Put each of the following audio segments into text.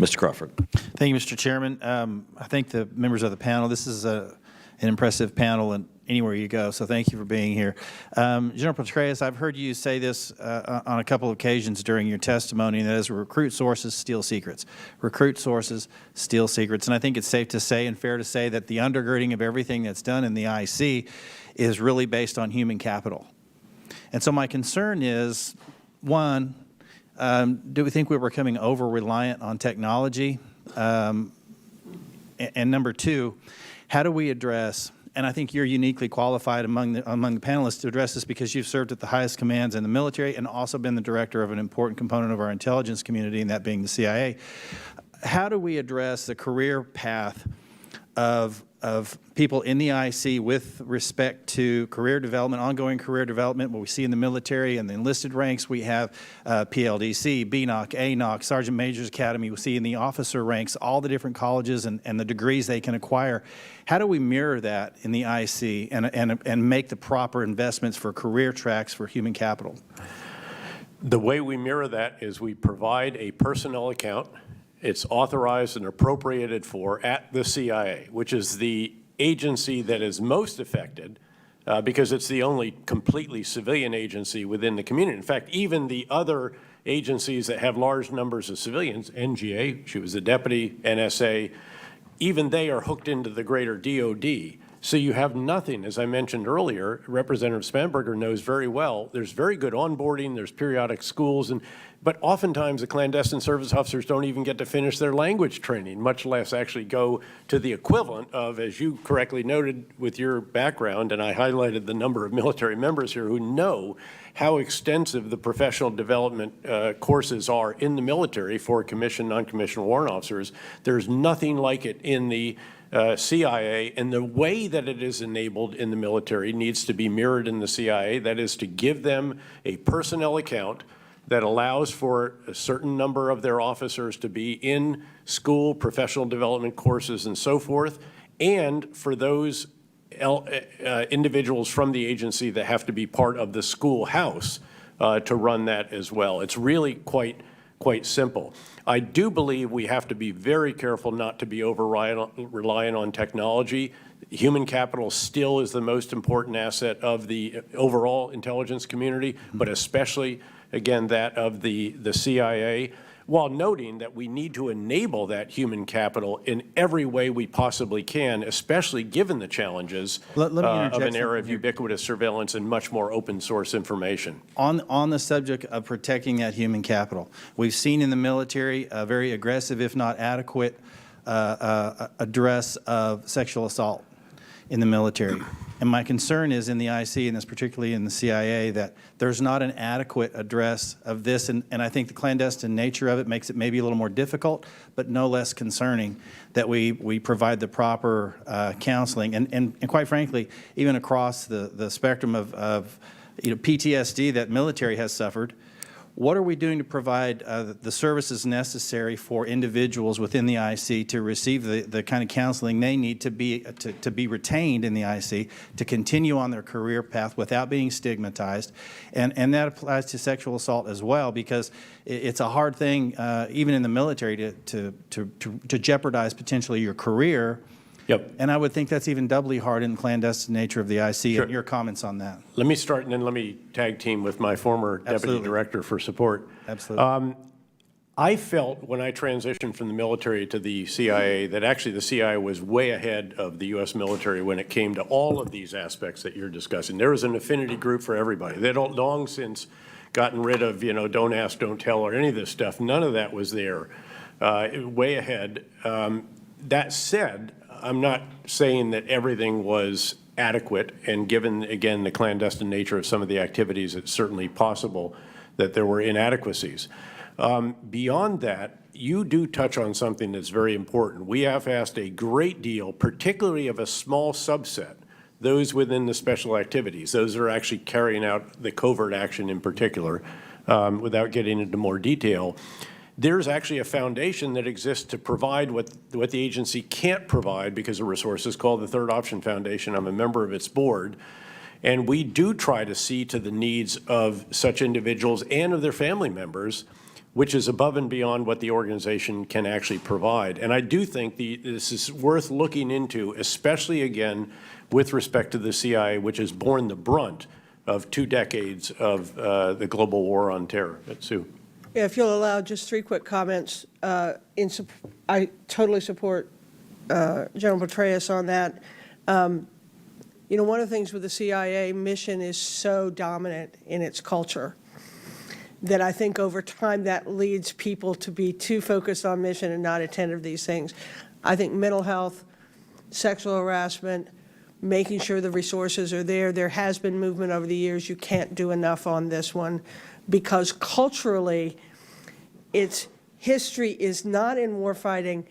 Mr. Crawford. Thank you, Mr. Chairman. I thank the members of the panel. This is an impressive panel and anywhere you go, so thank you for being here. General Petraeus, I've heard you say this on a couple of occasions during your testimony, and that is recruit sources, steal secrets. Recruit sources, steal secrets. And I think it's safe to say and fair to say that the undergirding of everything that's done in the IC is really based on human capital. And so my concern is, one, do we think we're becoming over-reliant on technology? And number two, how do we address, and I think you're uniquely qualified among the panelists to address this because you've served at the highest commands in the military and also been the director of an important component of our intelligence community, and that being the CIA. How do we address the career path of people in the IC with respect to career development, ongoing career development? What we see in the military and the enlisted ranks, we have PLDC, BNOC, ANOC, Sergeant Major's Academy. We see in the officer ranks all the different colleges and the degrees they can acquire. How do we mirror that in the IC and make the proper investments for career tracks for human capital? The way we mirror that is we provide a personnel account. It's authorized and appropriated for at the CIA, which is the agency that is most affected because it's the only completely civilian agency within the community. In fact, even the other agencies that have large numbers of civilians, NGA, she was a deputy, NSA, even they are hooked into the greater DOD. So you have nothing, as I mentioned earlier, Representative Spanberger knows very well, there's very good onboarding, there's periodic schools, but oftentimes the clandestine service officers don't even get to finish their language training, much less actually go to the equivalent of, as you correctly noted with your background, and I highlighted the number of military members here who know how extensive the professional development courses are in the military for commissioned, non-commissioned warrant officers. There's nothing like it in the CIA, and the way that it is enabled in the military needs to be mirrored in the CIA. That is to give them a personnel account that allows for a certain number of their officers to be in school, professional development courses, and so forth, and for those individuals from the agency that have to be part of the schoolhouse to run that as well. It's really quite simple. I do believe we have to be very careful not to be over-reliant on technology. Human capital still is the most important asset of the overall intelligence community, but especially, again, that of the CIA, while noting that we need to enable that human capital in every way we possibly can, especially given the challenges of an era of ubiquitous surveillance and much more open source information. On the subject of protecting that human capital, we've seen in the military a very aggressive, if not adequate, address of sexual assault in the military. And my concern is in the IC, and this particularly in the CIA, that there's not an adequate address of this, and I think the clandestine nature of it makes it maybe a little more difficult, but no less concerning that we provide the proper counseling. And quite frankly, even across the spectrum of PTSD that military has suffered, what are we doing to provide the services necessary for individuals within the IC to receive the kind of counseling they need to be retained in the IC, to continue on their career path without being stigmatized? And that applies to sexual assault as well, because it's a hard thing, even in the military, to jeopardize potentially your career. Yep. And I would think that's even doubly hard in the clandestine nature of the IC. Sure. And your comments on that. Let me start, and then let me tag team with my former deputy director for support. Absolutely. I felt when I transitioned from the military to the CIA that actually the CIA was way ahead of the U.S. military when it came to all of these aspects that you're discussing. There was an affinity group for everybody. They'd long since gotten rid of, don't ask, don't tell, or any of this stuff. None of that was there. Way ahead. That said, I'm not saying that everything was adequate, and given, again, the clandestine nature of some of the activities, it's certainly possible that there were inadequacies. Beyond that, you do touch on something that's very important. We have asked a great deal, particularly of a small subset, those within the special activities, those that are actually carrying out the covert action in particular, without getting into more detail. There's actually a foundation that exists to provide what the agency can't provide because of resources, called the Third Option Foundation. I'm a member of its board. And we do try to see to the needs of such individuals and of their family members which is above and beyond what the organization can actually provide. And I do think this is worth looking into, especially again with respect to the CIA, which has borne the brunt of 2 decades of the global war on terror. Sue. Yeah, if you'll allow just 3 quick comments. I totally support General Petraeus on that. You know, one of the things with the CIA mission is so dominant in its culture that I think over time that leads people to be too focused on mission and not attentive to these things. I think mental health, sexual harassment, making sure the resources are there. There has been movement over the years. You can't do enough on this one because culturally, its history is not in warfighting,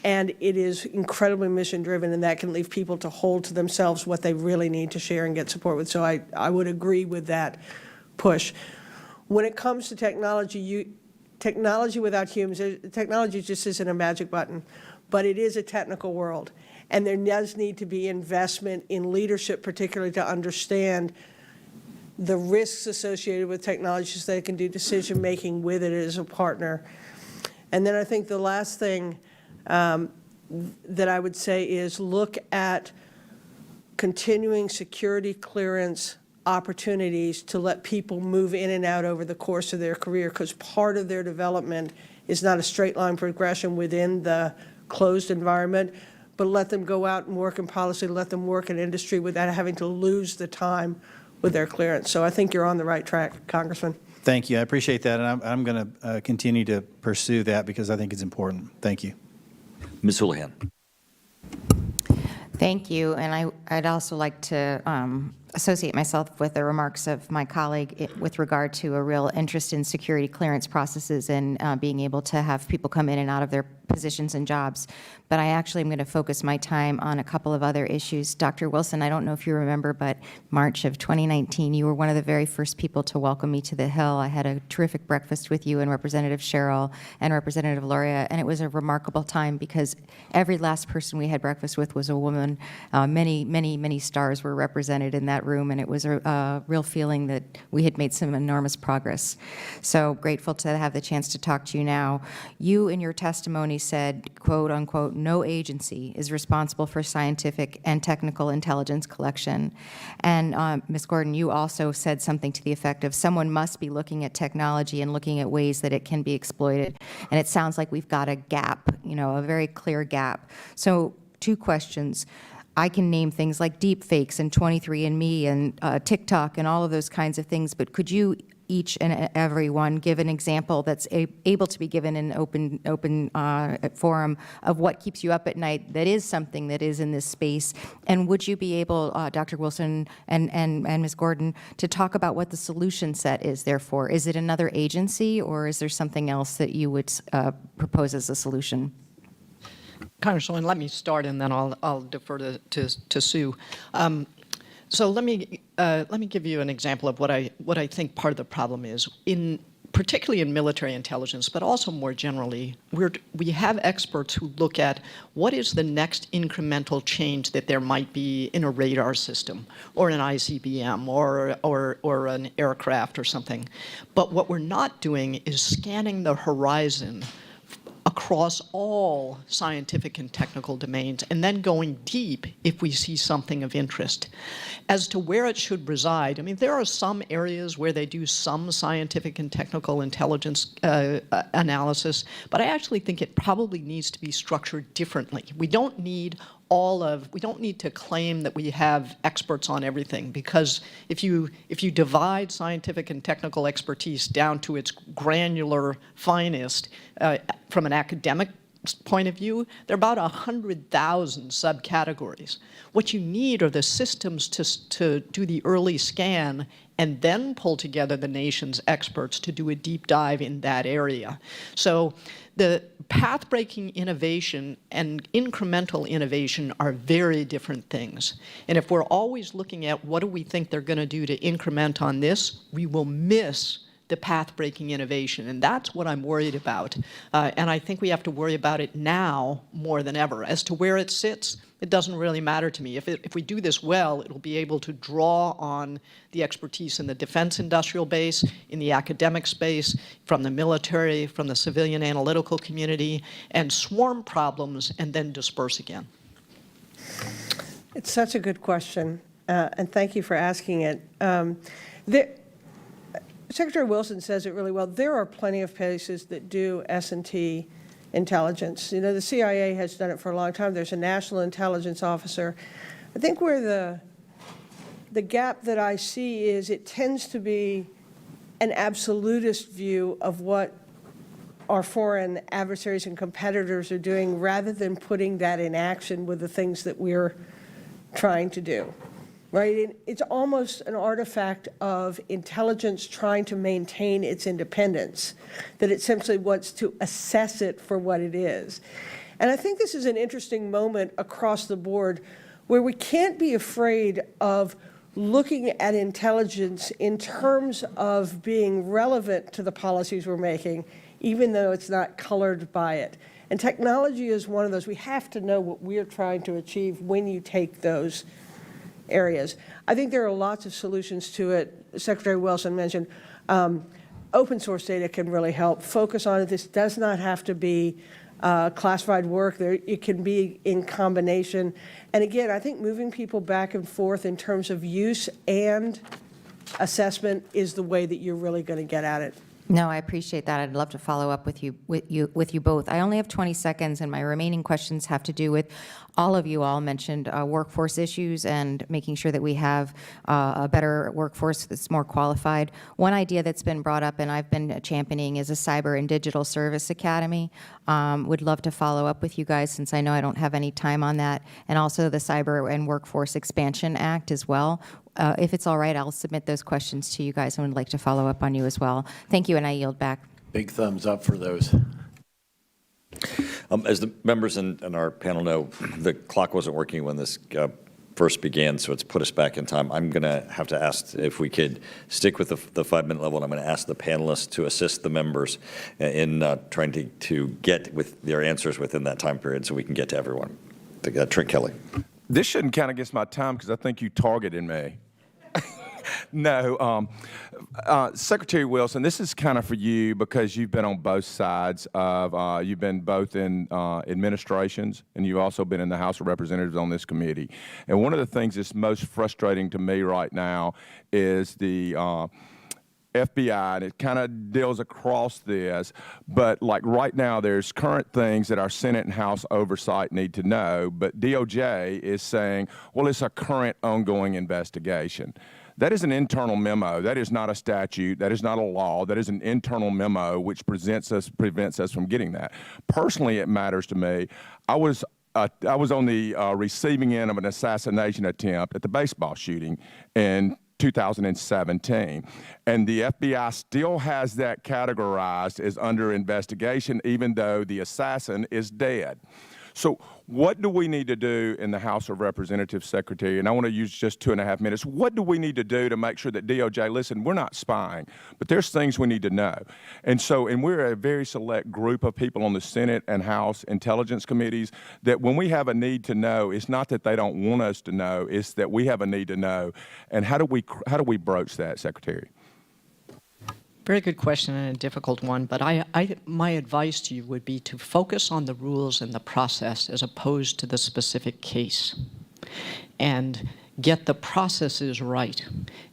and it is incredibly mission-driven, and that can leave people to hold to themselves what they really need to share and get support with. So I would agree with that push. When it comes to technology, technology without humans, technology just isn't a magic button, but it is a technical world. And there does need to be investment in leadership, particularly to understand the risks associated with technology so they can do decision-making with it as a partner. And then I think the last thing that I would say is look at continuing security clearance opportunities to let people move in and out over the course of their career, because part of their development is not a straight line progression within the closed environment, but let them go out and work in policy, let them work in industry without having to lose the time with their clearance. So I think you're on the right track, Congressman. Thank you. I appreciate that, and I'm going to continue to pursue that because I think it's important. Thank you. Ms. Houlihan. Thank you, and I'd also like to associate myself with the remarks of my colleague with regard to a real interest in security clearance processes and being able to have people come in and out of their positions and jobs. But I actually am going to focus my time on a couple of other issues. Dr. Wilson, I don't know if you remember, but March of 2019, you were one of the very first people to welcome me to the Hill. I had a terrific breakfast with you and Representative Sherrill and Representative Luria, and it was a remarkable time because every last person we had breakfast with was a woman. Many stars were represented in that room, and it was a real feeling that we had made some enormous progress. So grateful to have the chance to talk to you now. You, in your testimony, said, quote unquote, no agency is responsible for scientific and technical intelligence collection. And Ms. Gordon, you also said something to the effect of someone must be looking at technology and looking at ways that it can be exploited. And it sounds like we've got a gap, you know, a very clear gap. So 2 questions. I can name things like deep fakes and 23andMe and TikTok and all of those kinds of things, but could you each and every one give an example that's able to be given in open forum of what keeps you up at night that is something that is in this space? And would you be able, Dr. Wilson and Ms. Gordon, to talk about what the solution set is therefore? Is it another agency, or is there something else that you would propose as a solution? Congresswoman, let me start, and then I'll defer to Sue. So let me give you an example of what I think part of the problem is particularly in military intelligence, but also more generally. We have experts who look at what is the next incremental change that there might be in a radar system, or an ICBM, or an aircraft or something. But what we're not doing is scanning the horizon across all scientific and technical domains, and then going deep if we see something of interest. As to where it should reside, I mean, there are some areas where they do some scientific and technical intelligence analysis, but I actually think it probably needs to be structured differently. We don't need to claim that we have experts on everything, because if you divide scientific and technical expertise down to its granular finest, from an academic point of view, there are about 100,000 subcategories. What you need are the systems to do the early scan and then pull together the nation's experts to do a deep dive in that area. So the path-breaking innovation and incremental innovation are very different things. And if we're always looking at what do we think they're going to do to increment on this, we will miss the path-breaking innovation, and that's what I'm worried about. And I think we have to worry about it now more than ever. As to where it sits, it doesn't really matter to me. If we do this well, it'll be able to draw on the expertise in the defense industrial base, in the academic space, from the military, from the civilian analytical community, and swarm problems and then disperse again. It's such a good question, and thank you for asking it. Secretary Wilson says it really well. There are plenty of places that do S&T intelligence. You know, the CIA has done it for a long time. There's a national intelligence officer. I think where the gap that I see is it tends to be an absolutist view of what our foreign adversaries and competitors are doing rather than putting that in action with the things that we're trying to do, right? It's almost an artifact of intelligence trying to maintain its independence, that it simply wants to assess it for what it is. And I think this is an interesting moment across the board where we can't be afraid of looking at intelligence in terms of being relevant to the policies we're making, even though it's not colored by it. And technology is one of those. We have to know what we're trying to achieve when you take those areas. I think there are lots of solutions to it. Secretary Wilson mentioned open source data can really help. Focus on it. This does not have to be classified work. It can be in combination. And again, I think moving people back and forth in terms of use and assessment is the way that you're really going to get at it. No, I appreciate that. I'd love to follow up with you both. I only have 20 seconds, and my remaining questions have to do with all of you all mentioned workforce issues and making sure that we have a better workforce that's more qualified. One idea that's been brought up and I've been championing is a Cyber and Digital Service Academy. Would love to follow up with you guys since I know I don't have any time on that, and also the Cyber and Workforce Expansion Act as well. If it's all right, I'll submit those questions to you guys and would like to follow up on you as well. Thank you, and I yield back. Big thumbs up for those. As the members in our panel know, the clock wasn't working when this first began, so it's put us back in time. I'm going to have to ask if we could stick with the 5-minute level, and I'm going to ask the panelists to assist the members in trying to get with their answers within that time period so we can get to everyone. Trent Kelly. This shouldn't count against my time because I think you targeted me. No, Secretary Wilson, this is kind of for you because you've been on both sides of, you've been both in administrations and you've also been in the House of Representatives on this committee. And one of the things that's most frustrating to me right now is the FBI, and it kind of deals across this, but like right now there's current things that our Senate and House oversight need to know, but DOJ is saying, well, it's a current ongoing investigation. That is an internal memo. That is not a statute. That is not a law. That is an internal memo which prevents us from getting that. Personally, it matters to me. I was on the receiving end of an assassination attempt at the baseball shooting in 2017, and the FBI still has that categorized as under investigation even though the assassin is dead. So what do we need to do in the House of Representatives, Secretary? And I want to use just 2.5 minutes. What do we need to do to make sure that DOJ, listen, we're not spying, but there's things we need to know. And we're a very select group of people on the Senate and House Intelligence Committees that when we have a need to know, it's not that they don't want us to know, it's that we have a need to know. And how do we broach that, Secretary? Very good question and a difficult one, but my advice to you would be to focus on the rules and the process as opposed to the specific case. And get the processes right.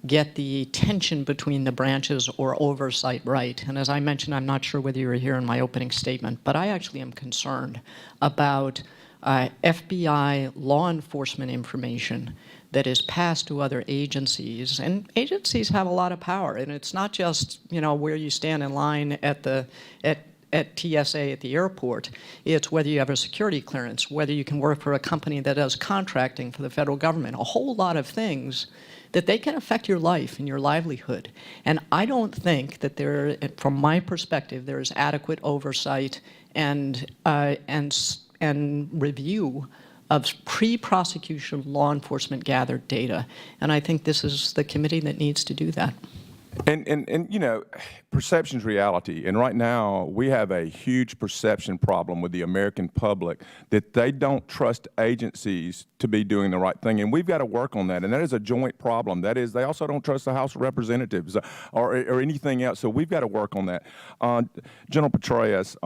Get the tension between the branches or oversight right. And as I mentioned, I'm not sure whether you were here in my opening statement, but I actually am concerned about FBI law enforcement information that is passed to other agencies, and agencies have a lot of power, and it's not just where you stand in line at TSA at the airport. It's whether you have a security clearance, whether you can work for a company that does contracting for the federal government, a whole lot of things that they can affect your life and your livelihood. And I don't think that from my perspective, there is adequate oversight and review of pre-prosecution law enforcement gathered data. And I think this is the committee that needs to do that. And you know, perception's reality. And right now, we have a huge perception problem with the American public that they don't trust agencies to be doing the right thing. And we've got to work on that. And that is a joint problem. That is, they also don't trust the House of Representatives or anything else. So we've got to work on that. General Petraeus,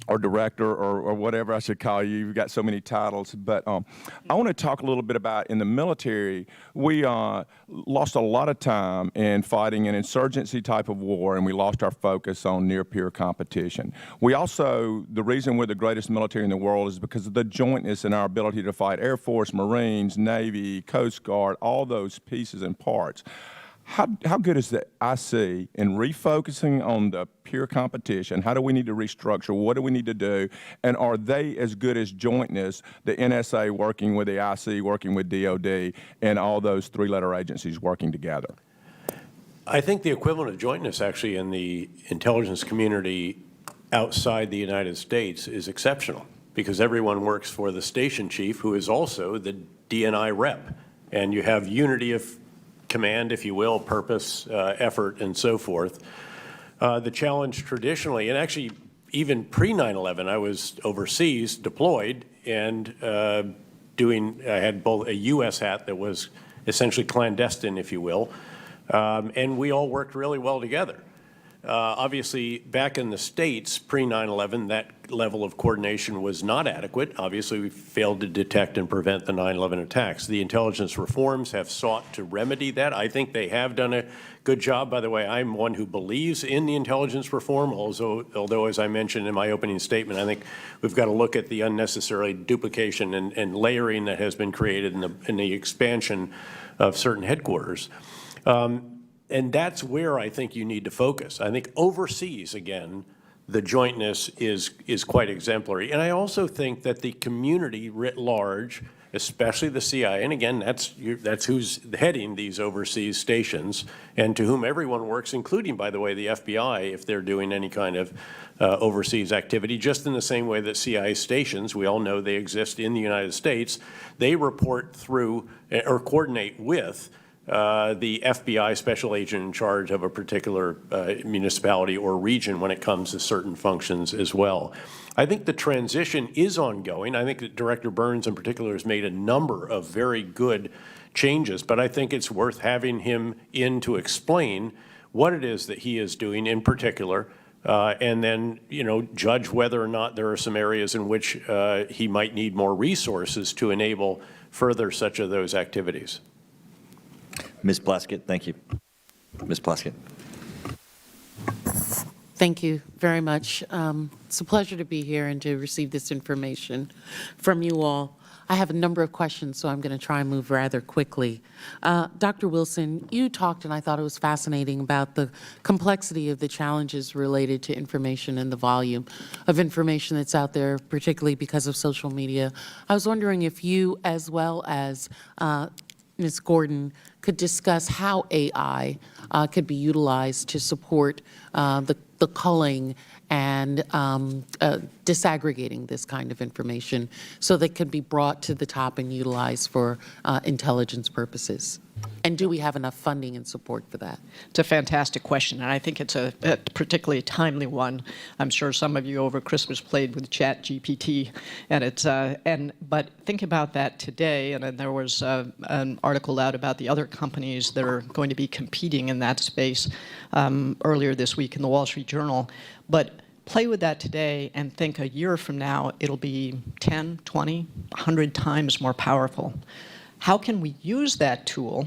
or director, or whatever I should call you. You've got so many titles. But I want to talk a little bit about, in the military, we lost a lot of time in fighting an insurgency type of war, and we lost our focus on near-peer competition. We also, the reason we're the greatest military in the world is because of the jointness in our ability to fight Air Force, Marines, Navy, Coast Guard, all those pieces and parts. How good is the IC in refocusing on the pure competition? How do we need to restructure? What do we need to do? And are they as good as jointness, the NSA working with the IC, working with DOD, and all those three-letter agencies working together? I think the equivalent of jointness actually in the intelligence community outside the United States is exceptional, because everyone works for the station chief, who is also the DNI rep. And you have unity of command, if you will, purpose, effort, and so forth. The challenge traditionally, and actually even pre-9/11, I was overseas, deployed, and I had both a U.S. hat that was essentially clandestine, if you will, and we all worked really well together. Obviously, back in the States, pre-9/11, that level of coordination was not adequate. Obviously, we failed to detect and prevent the 9/11 attacks. The intelligence reforms have sought to remedy that. I think they have done a good job. By the way, I'm one who believes in the intelligence reform, although as I mentioned in my opening statement, I think we've got to look at the unnecessary duplication and layering that has been created in the expansion of certain headquarters. And that's where I think you need to focus. I think overseas, again, the jointness is quite exemplary. And I also think that the community writ large, especially the CIA, and again, that's who's heading these overseas stations, and to whom everyone works, including, by the way, the FBI, if they're doing any kind of overseas activity, just in the same way that CIA stations, we all know they exist in the United States, they report through or coordinate with the FBI special agent in charge of a particular municipality or region when it comes to certain functions as well. I think the transition is ongoing. I think that Director Burns in particular has made a number of very good changes, but I think it's worth having him in to explain what it is that he is doing in particular, and then, judge whether or not there are some areas in which he might need more resources to enable further such of those activities. Ms. Plaskett, thank you. Ms. Plaskett. Thank you very much. It's a pleasure to be here and to receive this information from you all. I have a number of questions, so I'm going to try and move rather quickly. Dr. Wilson, you talked, and I thought it was fascinating, about the complexity of the challenges related to information and the volume of information that's out there, particularly because of social media. I was wondering if you, as well as Ms. Gordon, could discuss how AI could be utilized to support the culling and disaggregating this kind of information so that it could be brought to the top and utilized for intelligence purposes. And do we have enough funding and support for that? It's a fantastic question, and I think it's a particularly timely one. I'm sure some of you over Christmas played with ChatGPT, and but think about that today. And then there was an article out about the other companies that are going to be competing in that space earlier this week in the Wall Street Journal. But play with that today and think a year from now it'll be 10, 20, 100 times more powerful. How can we use that tool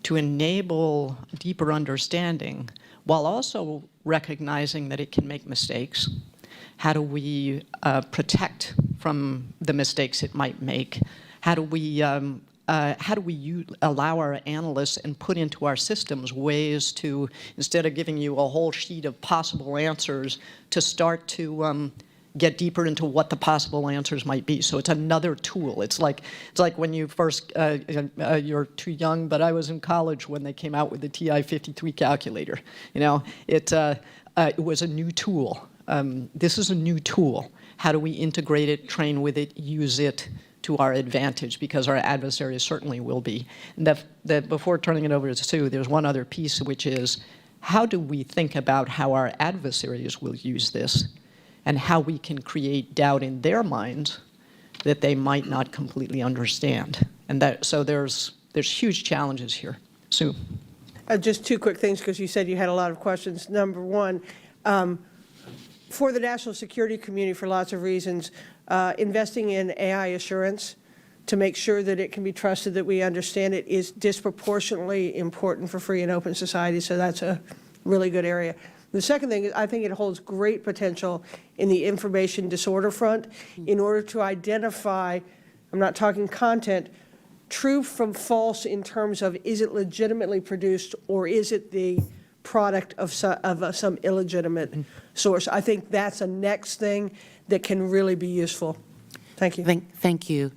to enable deeper understanding while also recognizing that it can make mistakes? How do we protect from the mistakes it might make? How do we allow our analysts and put into our systems ways to, instead of giving you a whole sheet of possible answers, to start to get deeper into what the possible answers might be. So it's another tool. It's like when you first, you're too young, but I was in college when they came out with the TI-53 calculator. It was a new tool. This is a new tool. How do we integrate it, train with it, use it to our advantage, because our adversaries certainly will be. And before turning it over to Sue, there's one other piece, which is how do we think about how our adversaries will use this and how we can create doubt in their minds that they might not completely understand. And so there's huge challenges here. Sue. Just two quick things, because you said you had a lot of questions. Number one, for the national security community, for lots of reasons, investing in AI assurance to make sure that it can be trusted, that we understand it, is disproportionately important for free and open society, so that's a really good area. The second thing is I think it holds great potential in the information disorder front in order to identify, I'm not talking content, true from false in terms of is it legitimately produced or is it the product of some illegitimate source. I think that's a next thing that can really be useful. Thank you. Thank you.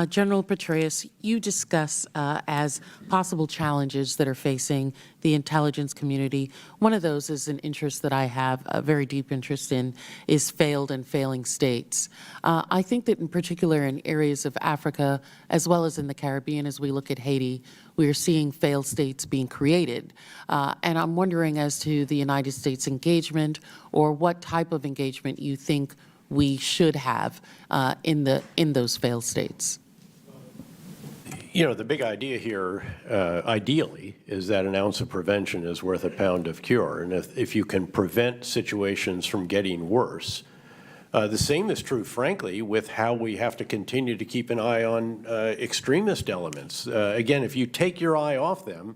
General Petraeus, you discuss as possible challenges that are facing the intelligence community. One of those is an interest that I have, a very deep interest in, is failed and failing states. I think that in particular in areas of Africa, as well as in the Caribbean, as we look at Haiti, we are seeing failed states being created. And I'm wondering as to the United States engagement, or what type of engagement you think we should have in those failed states. You know, the big idea here, ideally, is that an ounce of prevention is worth a pound of cure. And if you can prevent situations from getting worse, the same is true, frankly, with how we have to continue to keep an eye on extremist elements. Again, if you take your eye off them,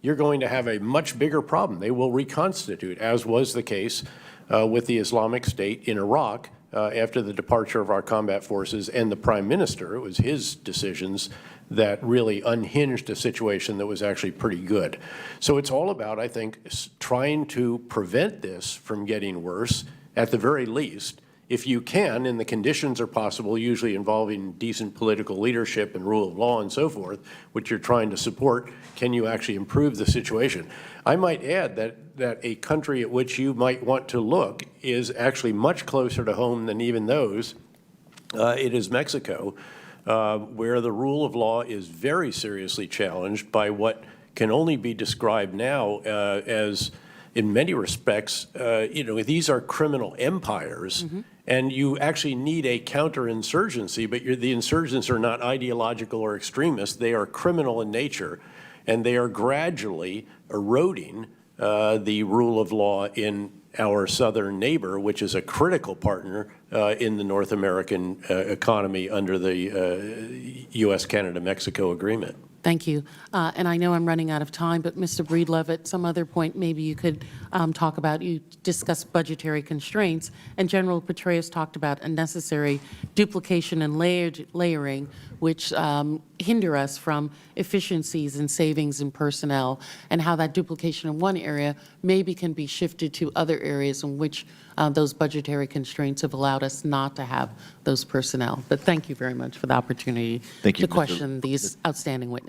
you're going to have a much bigger problem. They will reconstitute, as was the case with the Islamic State in Iraq, after the departure of our combat forces and the prime minister. It was his decisions that really unhinged a situation that was actually pretty good. So it's all about, I think, trying to prevent this from getting worse, at the very least. If you can, and the conditions are possible, usually involving decent political leadership and rule of law and so forth, which you're trying to support, can you actually improve the situation? I might add that a country at which you might want to look is actually much closer to home than even those. It is Mexico, where the rule of law is very seriously challenged by what can only be described now as, in many respects, you know, these are criminal empires. And you actually need a counterinsurgency, but the insurgents are not ideological or extremist. They are criminal in nature, and they are gradually eroding the rule of law in our southern neighbor, which is a critical partner in the North American economy under the U.S.-Canada-Mexico agreement. Thank you. And I know I'm running out of time, but Mr. Breedlove, at some other point, maybe you could talk about, you discussed budgetary constraints, and General Petraeus talked about unnecessary duplication and layering, which hinder us from efficiencies and savings in personnel, and how that duplication in one area maybe can be shifted to other areas in which those budgetary constraints have allowed us not to have those personnel. But thank you very much for the opportunity Thank you, to question these outstanding witnesses.